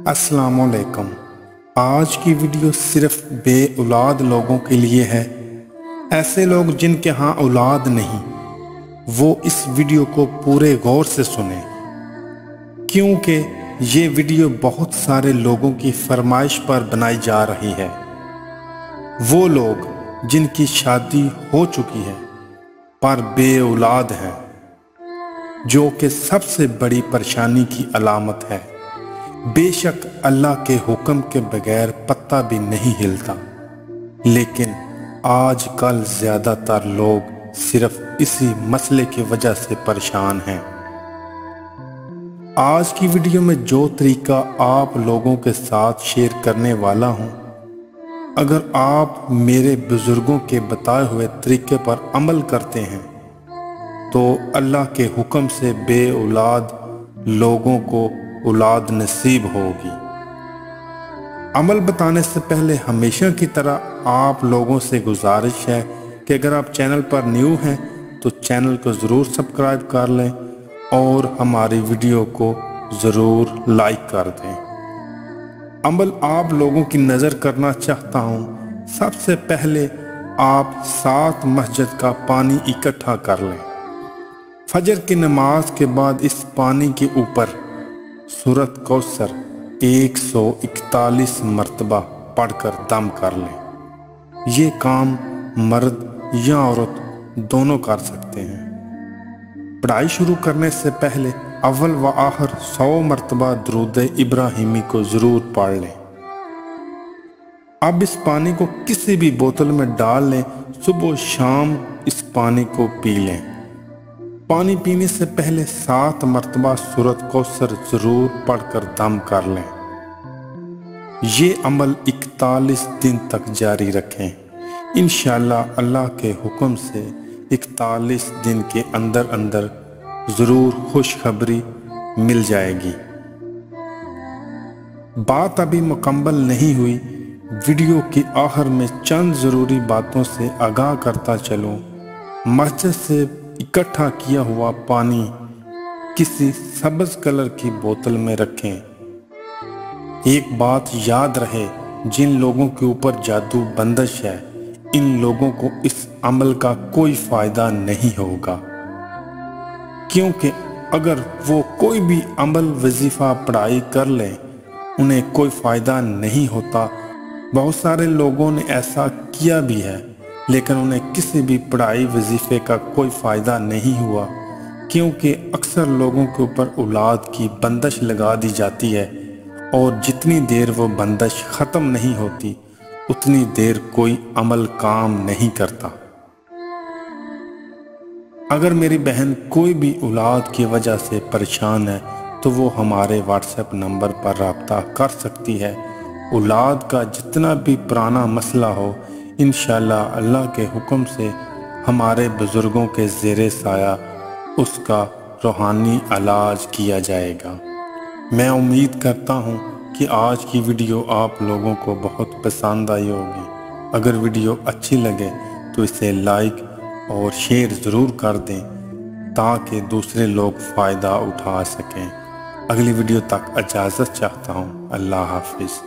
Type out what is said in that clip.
अस्सलाम वालेकुम। आज की वीडियो सिर्फ बे औलाद लोगों के लिए है। ऐसे लोग जिनके यहाँ औलाद नहीं, वो इस वीडियो को पूरे गौर से सुने, क्योंकि ये वीडियो बहुत सारे लोगों की फरमाइश पर बनाई जा रही है। वो लोग जिनकी शादी हो चुकी है पर बे औलाद हैं, जो कि सबसे बड़ी परेशानी की अलामत है। बेशक अल्लाह के हुक्म के बगैर पत्ता भी नहीं हिलता, लेकिन आजकल ज़्यादातर लोग सिर्फ इसी मसले की वजह से परेशान हैं। आज की वीडियो में जो तरीका आप लोगों के साथ शेयर करने वाला हूँ, अगर आप मेरे बुजुर्गों के बताए हुए तरीके पर अमल करते हैं तो अल्लाह के हुक्म से बे औलाद लोगों को औलाद नसीब होगी। अमल बताने से पहले हमेशा की तरह आप लोगों से गुजारिश है कि अगर आप चैनल पर न्यू हैं तो चैनल को ज़रूर सब्सक्राइब कर लें और हमारी वीडियो को ज़रूर लाइक कर दें। अमल आप लोगों की नज़र करना चाहता हूँ। सबसे पहले आप 7 मस्जिद का पानी इकट्ठा कर लें। फजर की नमाज के बाद इस पानी के ऊपर सूरत कौसर 141 मरतबा पढ़कर दम कर लें। ये काम मर्द या औरत दोनों कर सकते हैं। पढ़ाई शुरू करने से पहले अव्वल व आखिर 100 मरतबा दुरूद इब्राहिमी को ज़रूर पढ़ लें। अब इस पानी को किसी भी बोतल में डाल लें। सुबह शाम इस पानी को पी लें। पानी पीने से पहले 7 मरतबा सूरत कौसर ज़रूर पढ़कर दम कर लें। ये अमल 41 दिन तक जारी रखें। इंशाअल्लाह अल्लाह के हुक्म से 41 दिन के अंदर अंदर ज़रूर खुशखबरी मिल जाएगी। बात अभी मुकम्मल नहीं हुई। वीडियो के आखिर में चंद ज़रूरी बातों से आगाह करता चलूँ। मस्जिद से इकट्ठा किया हुआ पानी किसी सब्ज कलर की बोतल में रखें। एक बात याद रहे, जिन लोगों के ऊपर जादू बंदिश है, इन लोगों को इस अमल का कोई फ़ायदा नहीं होगा, क्योंकि अगर वो कोई भी अमल वजीफ़ा पढ़ाई कर लें उन्हें कोई फ़ायदा नहीं होता। बहुत सारे लोगों ने ऐसा किया भी है, लेकिन उन्हें किसी भी पढ़ाई वजीफ़े का कोई फ़ायदा नहीं हुआ, क्योंकि अक्सर लोगों के ऊपर औलाद की बंदिश लगा दी जाती है और जितनी देर वो बंदिश ख़त्म नहीं होती उतनी देर कोई अमल काम नहीं करता। अगर मेरी बहन कोई भी औलाद की वजह से परेशान है तो वो हमारे व्हाट्सएप नंबर पर रब्ता कर सकती है। औलाद का जितना भी पुराना मसला हो, इंशाअल्लाह अल्लाह के हुक्म से हमारे बुज़ुर्गों के ज़ेरे साया उसका रूहानी इलाज किया जाएगा। मैं उम्मीद करता हूँ कि आज की वीडियो आप लोगों को बहुत पसंद आई होगी। अगर वीडियो अच्छी लगे तो इसे लाइक और शेयर ज़रूर कर दें ताकि दूसरे लोग फ़ायदा उठा सकें। अगली वीडियो तक इजाज़त चाहता हूँ। अल्लाह हाफ़िज़।